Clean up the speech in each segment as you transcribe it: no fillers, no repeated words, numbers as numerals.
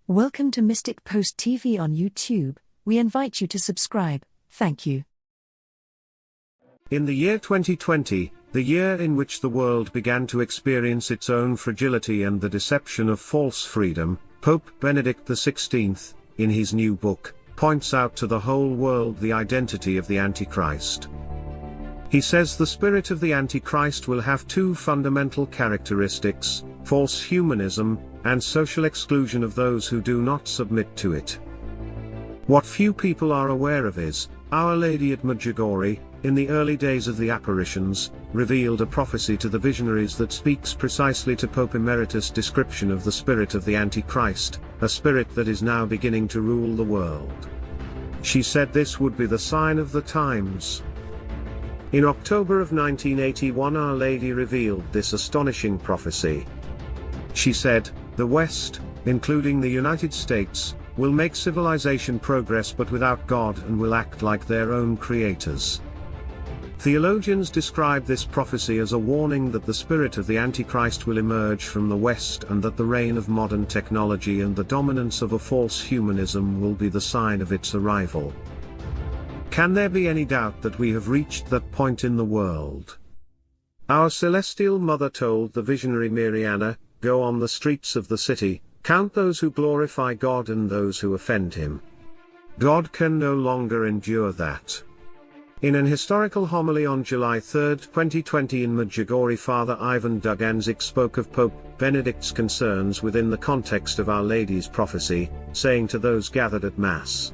Welcome to Mystic Post TV on YouTube. We invite you to subscribe. Thank you. In the year 2020, the year in which the world began to experience its own fragility and the deception of false freedom, Pope Benedict XVI, in his new book, points out to the whole world the identity of the Antichrist. He says the spirit of the Antichrist will have two fundamental characteristics: false humanism, and social exclusion of those who do not submit to it. What few people are aware of is, Our Lady at Medjugorje, in the early days of the apparitions, revealed a prophecy to the visionaries that speaks precisely to Pope Emeritus' description of the spirit of the Antichrist, a spirit that is now beginning to rule the world. She said this would be the sign of the times. In October of 1981, Our Lady revealed this astonishing prophecy. She said, "The West, including the United States, will make civilization progress but without God and will act like their own creators." Theologians describe this prophecy as a warning that the spirit of the Antichrist will emerge from the West and that the reign of modern technology and the dominance of a false humanism will be the sign of its arrival. Can there be any doubt that we have reached that point in the world? Our Celestial Mother told the visionary Mariana, "Go on the streets of the city, count those who glorify God and those who offend him." God can no longer endure that. In an historical homily on July 3, 2020 in Medjugorje, Father Ivan Duganzik spoke of Pope Benedict's concerns within the context of Our Lady's prophecy, saying to those gathered at Mass,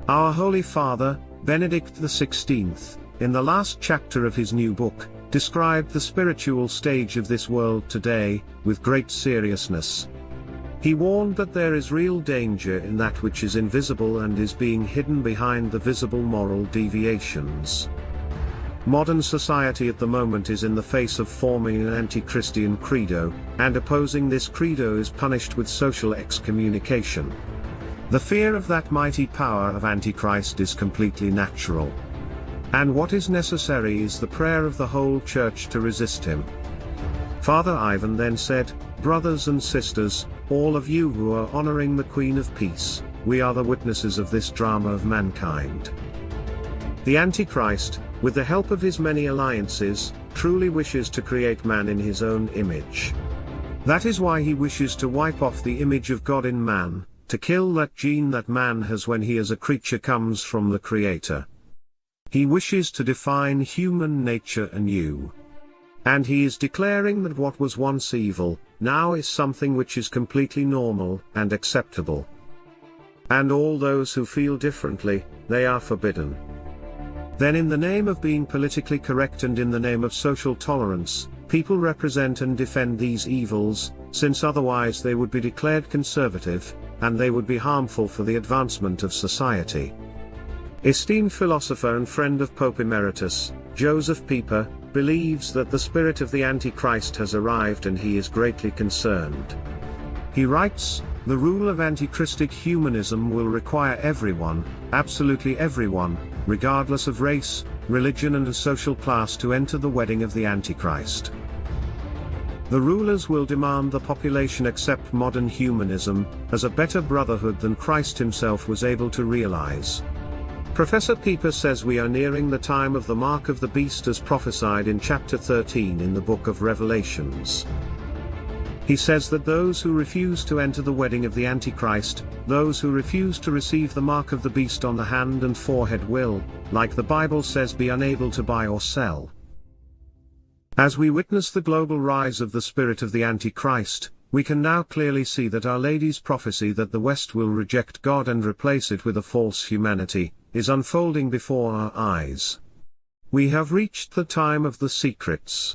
"Our Holy Father, Benedict XVI, in the last chapter of his new book, described the spiritual stage of this world today, with great seriousness. He warned that there is real danger in that which is invisible and is being hidden behind the visible moral deviations. Modern society at the moment is in the face of forming an anti-Christian credo, and opposing this credo is punished with social excommunication. The fear of that mighty power of Antichrist is completely natural. And what is necessary is the prayer of the whole Church to resist him." Father Ivan then said, "Brothers and sisters, all of you who are honoring the Queen of Peace, we are the witnesses of this drama of mankind. The Antichrist, with the help of his many alliances, truly wishes to create man in his own image. That is why he wishes to wipe off the image of God in man, to kill that gene that man has when he as a creature comes from the Creator. He wishes to define human nature anew. And he is declaring that what was once evil, now is something which is completely normal and acceptable. And all those who feel differently, they are forbidden. Then in the name of being politically correct and in the name of social tolerance, people represent and defend these evils, since otherwise they would be declared conservative, and they would be harmful for the advancement of society." Esteemed philosopher and friend of Pope Emeritus, Joseph Pieper, believes that the spirit of the Antichrist has arrived and he is greatly concerned. He writes, "The rule of antichristic humanism will require everyone, absolutely everyone, regardless of race, religion and social class to enter the wedding of the Antichrist. The rulers will demand the population accept modern humanism, as a better brotherhood than Christ himself was able to realize." Professor Pieper says we are nearing the time of the mark of the beast as prophesied in chapter 13 in the book of Revelations. He says that those who refuse to enter the wedding of the Antichrist, those who refuse to receive the mark of the beast on the hand and forehead will, like the Bible says, be unable to buy or sell. As we witness the global rise of the spirit of the Antichrist, we can now clearly see that Our Lady's prophecy that the West will reject God and replace it with a false humanity, is unfolding before our eyes. We have reached the time of the secrets.